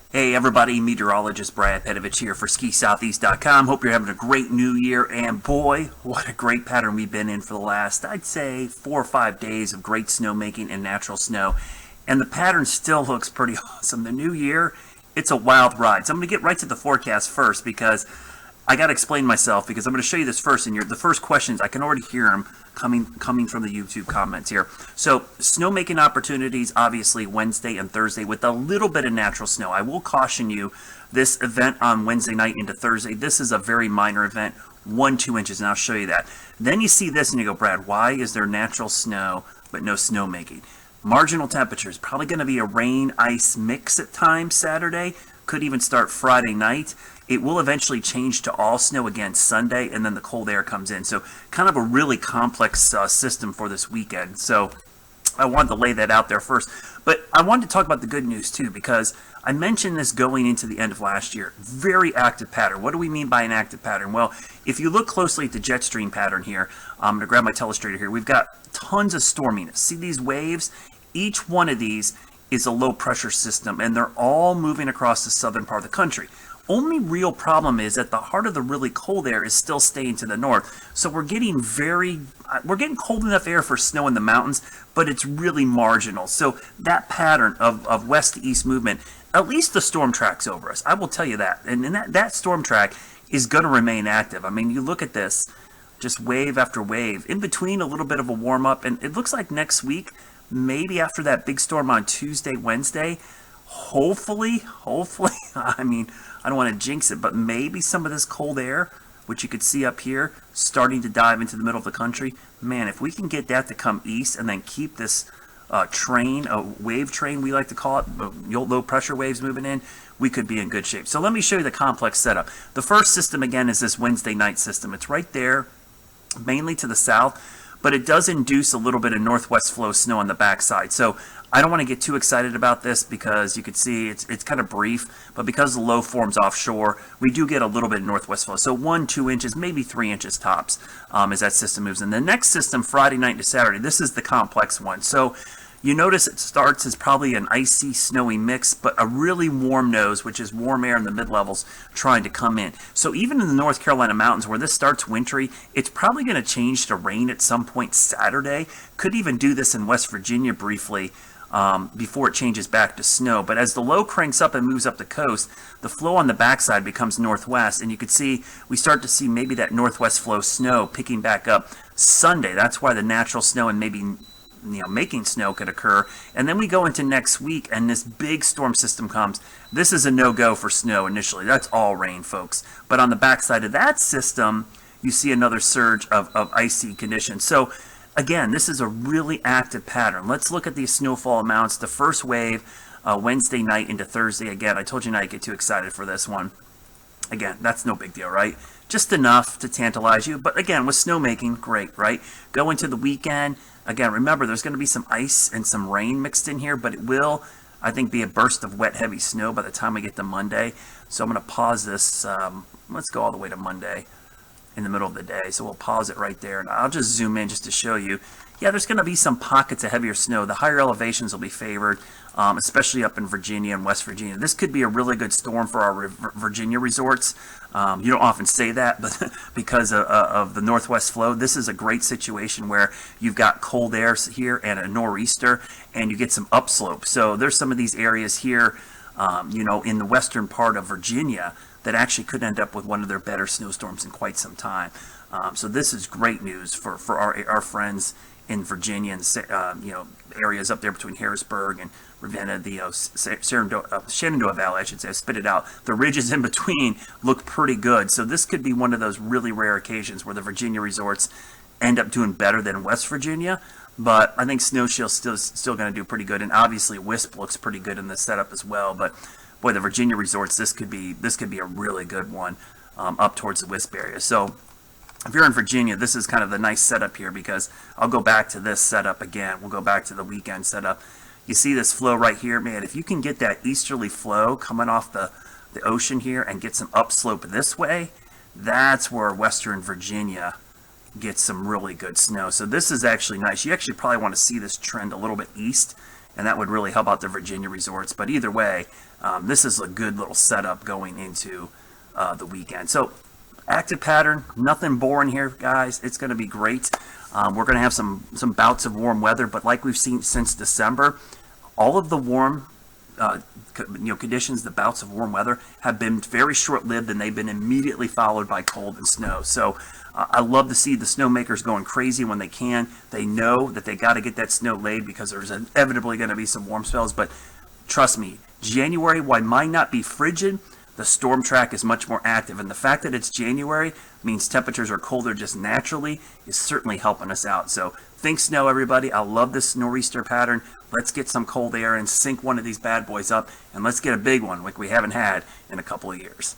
Hey everybody, meteorologist Brad Petovich here for SkiSoutheast.com. Hope you're having a great new year, and boy, what a great pattern we've been in for the last, I'd say, 4 or 5 days of great snowmaking and natural snow. And the pattern still looks pretty awesome. The new year, it's a wild ride. So I'm going to get right to the forecast first because I got to explain myself, because I'm going to show you this first, and the first questions, I can already hear them coming from the YouTube comments here. So snowmaking opportunities, obviously Wednesday and Thursday with a little bit of natural snow. I will caution you, this event on Wednesday night into Thursday, this is a very minor event, 1-2 inches, and I'll show you that. Then you see this and you go, Brad, why is there natural snow but no snowmaking? Marginal temperatures, probably going to be a rain-ice mix at times Saturday, could even start Friday night. It will eventually change to all snow again Sunday, and then the cold air comes in. So kind of a really complex system for this weekend. So I wanted to lay that out there first. But I wanted to talk about the good news too, because I mentioned this going into the end of last year. Very active pattern. What do we mean by an active pattern? Well, if you look closely at the jet stream pattern here, I'm going to grab my telestrator here. We've got tons of storminess. See these waves? Each one of these is a low pressure system, and they're all moving across the southern part of the country. Only real problem is that the heart of the really cold air is still staying to the north. So we're getting cold enough air for snow in the mountains, but it's really marginal. So that pattern of west to east movement, at least the storm track's over us. I will tell you that. And that storm track is going to remain active. I mean, you look at this, just wave after wave. In between, a little bit of a warm up. And it looks like next week, maybe after that big storm on Tuesday, Wednesday, hopefully, I mean, I don't want to jinx it, but maybe some of this cold air, which you could see up here, starting to dive into the middle of the country. Man, if we can get that to come east and then keep this train, a wave train we like to call it, low pressure waves moving in, we could be in good shape. So let me show you the complex setup. The first system, again, is this Wednesday night system. It's right there, mainly to the south, but it does induce a little bit of northwest flow snow on the backside. So I don't want to get too excited about this because you can see it's kind of brief, but because the low forms offshore, we do get a little bit of northwest flow. So 1-2 inches, maybe 3 inches tops as that system moves. And the next system, Friday night to Saturday, this is the complex one. So you notice it starts as probably an icy, snowy mix, but a really warm nose, which is warm air in the mid-levels trying to come in. So even in the North Carolina mountains where this starts wintry, it's probably going to change to rain at some point Saturday. Could even do this in West Virginia briefly before it changes back to snow. But as the low cranks up and moves up the coast, the flow on the backside becomes northwest, and you can see we start to see maybe that northwest flow snow picking back up Sunday. That's why the natural snow and maybe making snow could occur. And then we go into next week and this big storm system comes. This is a no-go for snow initially. That's all rain, folks. But on the backside of that system, you see another surge of icy conditions. So again, this is a really active pattern. Let's look at these snowfall amounts. The first wave, Wednesday night into Thursday. Again, I told you not to get too excited for this one. Again, that's no big deal, right? Just enough to tantalize you. But again, with snowmaking, great, right? Go into the weekend. Again, remember, there's going to be some ice and some rain mixed in here, but it will, I think, be a burst of wet, heavy snow by the time we get to Monday. So I'm going to pause this. Let's go all the way to Monday in the middle of the day. So we'll pause it right there, and I'll just zoom in just to show you. Yeah, there's going to be some pockets of heavier snow. The higher elevations will be favored, especially up in Virginia and West Virginia. This could be a really good storm for our Virginia resorts. You don't often say that, but because of the northwest flow, this is a great situation where you've got cold air here and a nor'easter, and you get some upslope. So there's some of these areas here, in the western part of Virginia that actually could end up with one of their better snowstorms in quite some time. So this is great news for our friends in Virginia and areas up there between Harrisburg and Ravenna, the Shenandoah Valley, I should say. I spit it out. The ridges in between look pretty good. So this could be one of those really rare occasions where the Virginia resorts end up doing better than West Virginia. But I think Snow Shield's still going to do pretty good, and obviously Wisp looks pretty good in this setup as well. But boy, the Virginia resorts, this could be a really good one up towards the Wisp area. So if you're in Virginia, this is kind of the nice setup here, because I'll go back to this setup again. We'll go back to the weekend setup. You see this flow right here, man. If you can get that easterly flow coming off the ocean here and get some upslope this way, that's where Western Virginia gets some really good snow. So this is actually nice. You actually probably want to see this trend a little bit east and that would really help out the Virginia resorts. But either way, this is a good little setup going into the weekend. So active pattern, nothing boring here, guys. It's going to be great. We're going to have some bouts of warm weather, but like we've seen since December, all of the warm conditions, the bouts of warm weather, have been very short-lived, and they've been immediately followed by cold and snow. So I love to see the snowmakers going crazy when they can. They know that they got to get that snow laid because there's inevitably going to be some warm spells. But trust me, January, while it might not be frigid, the storm track is much more active. And the fact that it's January means temperatures are colder just naturally is certainly helping us out. So think snow, everybody. I love this nor'easter pattern. Let's get some cold air and sink one of these bad boys up, and let's get a big one like we haven't had in a couple of years.